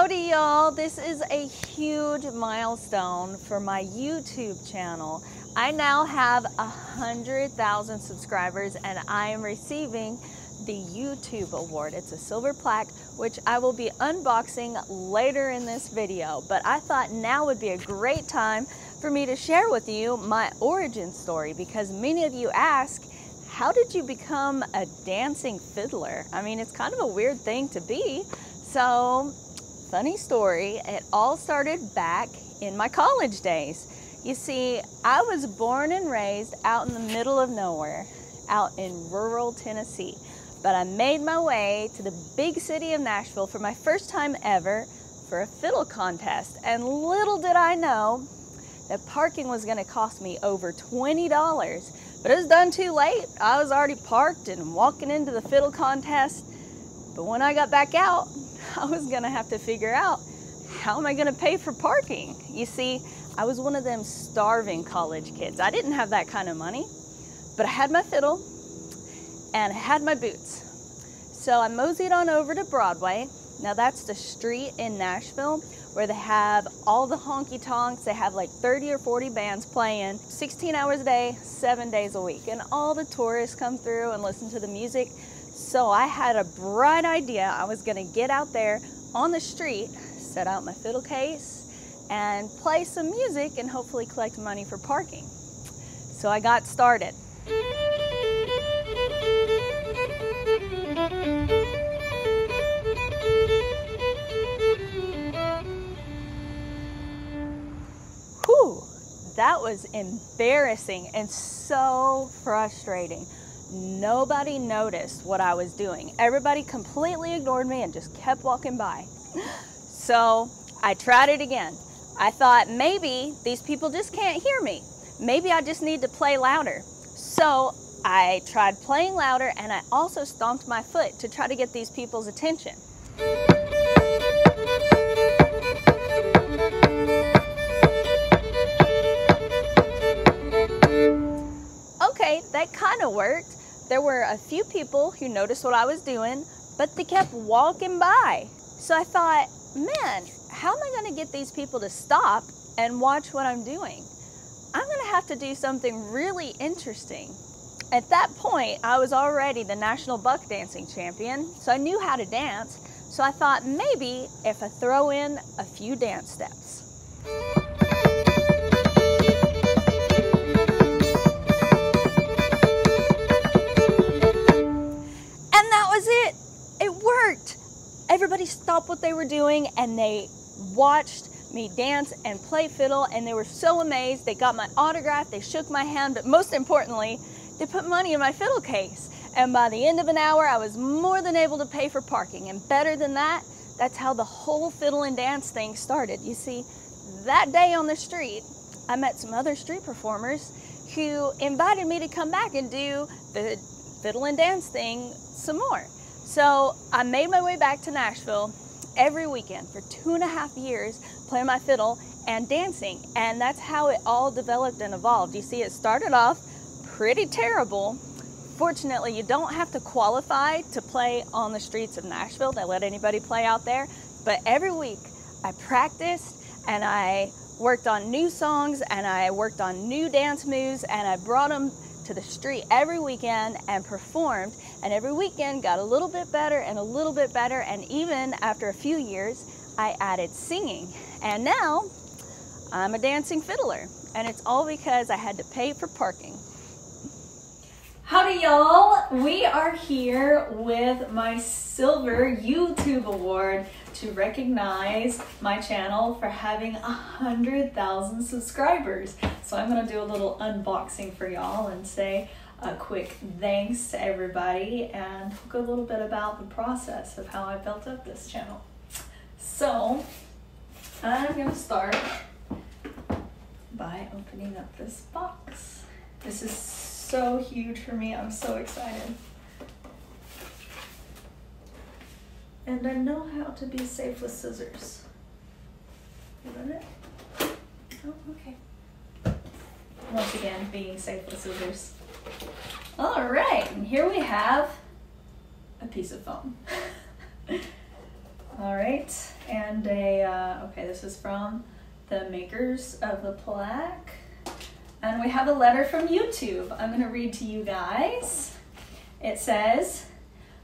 Howdy y'all, this is a huge milestone for my YouTube channel. I now have 100,000 subscribers and I am receiving the YouTube award. It's a silver plaque, which I will be unboxing later in this video, but I thought now would be a great time for me to share with you my origin story, because many of you ask, how did you become a dancing fiddler? I mean, it's kind of a weird thing to be. So, funny story, it all started back in my college days. You see, I was born and raised out in the middle of nowhere, out in rural Tennessee. But I made my way to the big city of Nashville for my first time ever for a fiddle contest. And little did I know that parking was gonna cost me over $20. But it was done too late. I was already parked and walking into the fiddle contest. But when I got back out, I was gonna have to figure out, how am I gonna pay for parking? You see, I was one of them starving college kids. I didn't have that kind of money, but I had my fiddle and I had my boots. So I moseyed on over to Broadway. Now that's the street in Nashville where they have all the honky tonks. They have like 30 or 40 bands playing 16 hours a day, 7 days a week. And all the tourists come through and listen to the music. So I had a bright idea. I was gonna get out there on the street, set out my fiddle case, and play some music and hopefully collect money for parking. So I got started. Whew, that was embarrassing and so frustrating. Nobody noticed what I was doing. Everybody completely ignored me and just kept walking by. So I tried it again. I thought maybe these people just can't hear me. Maybe I just need to play louder. So I tried playing louder, and I also stomped my foot to try to get these people's attention. Okay, that kind of worked. There were a few people who noticed what I was doing, but they kept walking by. So I thought, man, how am I going to get these people to stop and watch what I'm doing? I'm going to have to do something really interesting. At that point, I was already the national buck dancing champion, so I knew how to dance. So I thought maybe if I throw in a few dance steps. It worked. Everybody stopped what they were doing and they watched me dance and play fiddle, and they were so amazed. They got my autograph, they shook my hand, but most importantly, they put money in my fiddle case. And by the end of an hour, I was more than able to pay for parking. And better than that, that's how the whole fiddle and dance thing started. You see, that day on the street, I met some other street performers who invited me to come back and do the fiddle and dance thing some more. So I made my way back to Nashville every weekend for 2.5 years, playing my fiddle and dancing. And that's how it all developed and evolved. You see, it started off pretty terrible. Fortunately, you don't have to qualify to play on the streets of Nashville. They let anybody play out there. But every week I practiced and I worked on new songs and I worked on new dance moves, and I brought them to the street every weekend and performed, and every weekend got a little bit better and a little bit better, and even after a few years I added singing, and now I'm a dancing fiddler, and it's all because I had to pay for parking. Howdy y'all, we are here with my silver YouTube award to recognize my channel for having 100,000 subscribers. So I'm gonna do a little unboxing for y'all and say a quick thanks to everybody and talk a little bit about the process of how I built up this channel. So I'm gonna start by opening up this box. This is so huge for me. I'm so excited. And I know how to be safe with scissors. Isn't it? Oh, okay. Once again, being safe with scissors. All right, and here we have a piece of foam. All right, and okay, this is from the makers of the plaque. And we have a letter from YouTube. I'm gonna read to you guys. It says,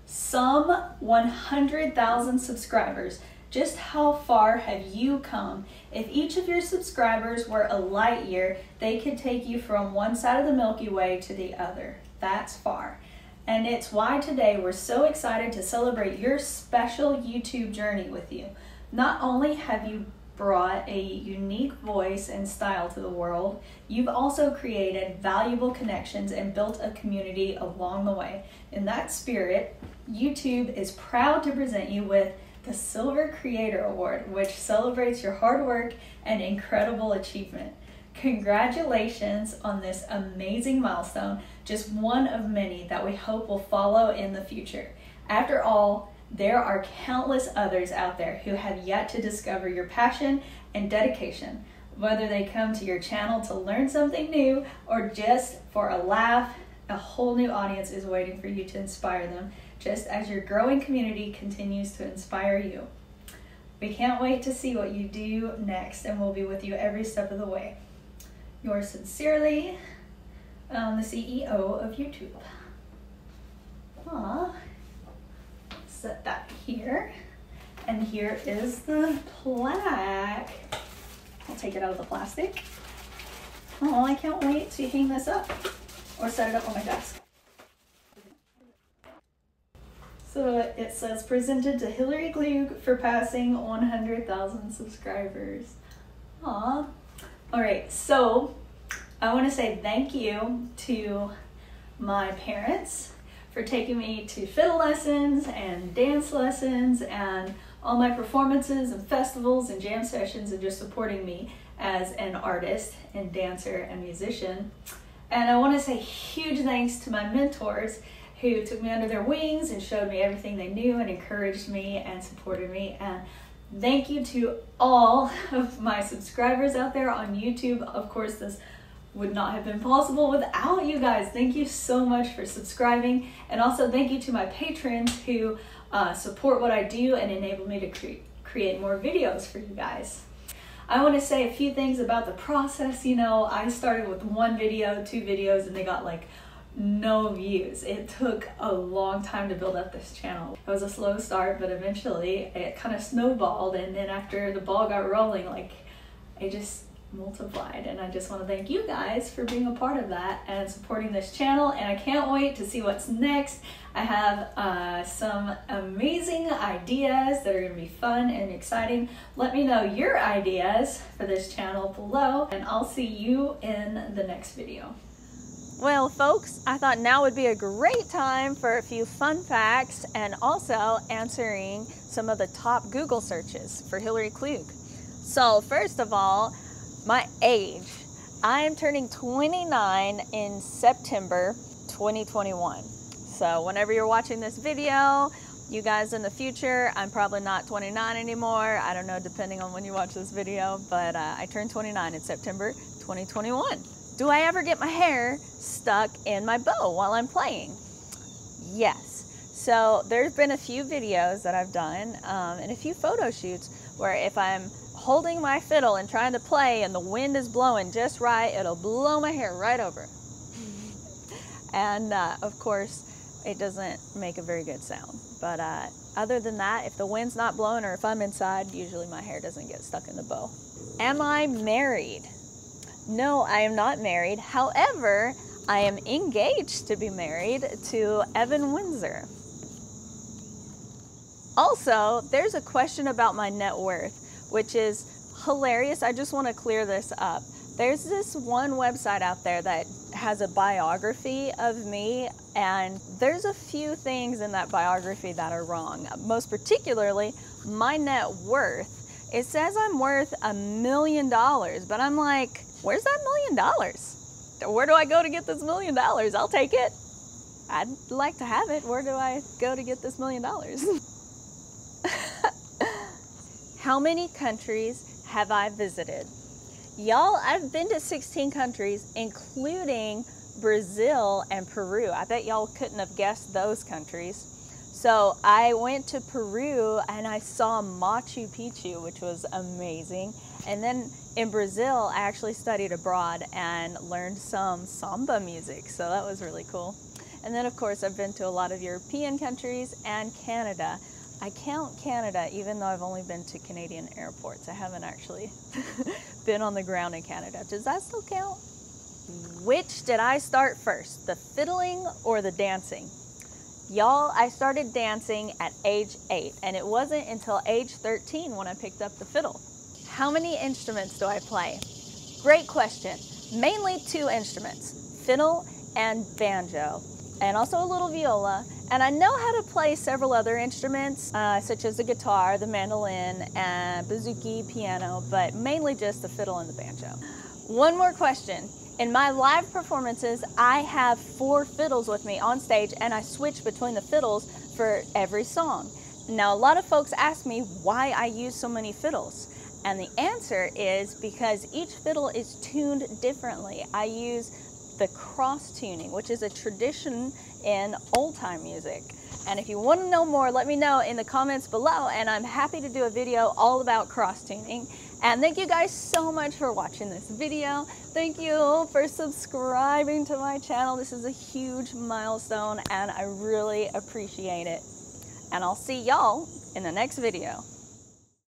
some 100,000 subscribers. Just how far have you come? If each of your subscribers were a light year, they could take you from one side of the Milky Way to the other. That's far. And it's why today we're so excited to celebrate your special YouTube journey with you. Not only have you brought a unique voice and style to the world, you've also created valuable connections and built a community along the way. In that spirit, YouTube is proud to present you with the Silver Creator Award, which celebrates your hard work and incredible achievement. Congratulations on this amazing milestone, just one of many that we hope will follow in the future. After all, there are countless others out there who have yet to discover your passion and dedication. Whether they come to your channel to learn something new or just for a laugh, a whole new audience is waiting for you to inspire them, just as your growing community continues to inspire you. We can't wait to see what you do next, and we'll be with you every step of the way. Yours sincerely, the CEO of YouTube. Aww. Set that here, and here is the plaque. I'll take it out of the plastic. Oh, I can't wait to hang this up or set it up on my desk. So it says, presented to Hillary Klug for passing 100,000 subscribers. Aw. All right, so I want to say thank you to my parents for taking me to fiddle lessons and dance lessons and all my performances and festivals and jam sessions, and just supporting me as an artist and dancer and musician. And I want to say huge thanks to my mentors who took me under their wings and showed me everything they knew and encouraged me and supported me. And thank you to all of my subscribers out there on YouTube. Of course, this would not have been possible without you guys. Thank you so much for subscribing. And also thank you to my patrons who support what I do and enable me to create more videos for you guys. I want to say a few things about the process. You know, I started with 1 video, 2 videos, and they got like no views. It took a long time to build up this channel. It was a slow start, but eventually it kind of snowballed, and then after the ball got rolling, like, it just multiplied. And I just want to thank you guys for being a part of that and supporting this channel, and I can't wait to see what's next. I have some amazing ideas that are going to be fun and exciting. Let me know your ideas for this channel below, and I'll see you in the next video. Well, folks, I thought now would be a great time for a few fun facts and also answering some of the top Google searches for Hillary Klug. So first of all, my age. I am turning 29 in September 2021. So whenever you're watching this video, you guys in the future, I'm probably not 29 anymore. I don't know, depending on when you watch this video, but I turned 29 in September 2021. Do I ever get my hair stuck in my bow while I'm playing? Yes. So there's been a few videos that I've done and a few photo shoots where if I'm holding my fiddle and trying to play and the wind is blowing just right, it'll blow my hair right over. And of course, it doesn't make a very good sound. But other than that, if the wind's not blowing or if I'm inside, usually my hair doesn't get stuck in the bow. Am I married? No, I am not married. However, I am engaged to be married to Evan Winsor. Also, there's a question about my net worth, which is hilarious. I just want to clear this up. There's this one website out there that has a biography of me, and there's a few things in that biography that are wrong. Most particularly, my net worth. It says I'm worth $1 million, but I'm like, where's that $1 million? Where do I go to get this $1 million? I'll take it. I'd like to have it. Where do I go to get this $1 million? How many countries have I visited? Y'all, I've been to 16 countries, including Brazil and Peru. I bet y'all couldn't have guessed those countries. So I went to Peru and I saw Machu Picchu, which was amazing. And then in Brazil, I actually studied abroad and learned some samba music. So that was really cool. And then of course, I've been to a lot of European countries and Canada. I count Canada even though I've only been to Canadian airports. I haven't actually been on the ground in Canada. Does that still count? Which did I start first, the fiddling or the dancing? Y'all, I started dancing at age 8, and it wasn't until age 13 when I picked up the fiddle. How many instruments do I play? Great question. Mainly 2 instruments, fiddle and banjo, and also a little viola. And I know how to play several other instruments, such as the guitar, the mandolin, and bouzouki, piano, but mainly just the fiddle and the banjo. One more question. In my live performances, I have 4 fiddles with me on stage, and I switch between the fiddles for every song. Now, a lot of folks ask me why I use so many fiddles, and the answer is because each fiddle is tuned differently. I use the cross tuning, which is a tradition in old-time music. And if you want to know more, let me know in the comments below, and I'm happy to do a video all about cross tuning. And thank you guys so much for watching this video. Thank you for subscribing to my channel. This is a huge milestone and I really appreciate it. And I'll see y'all in the next video.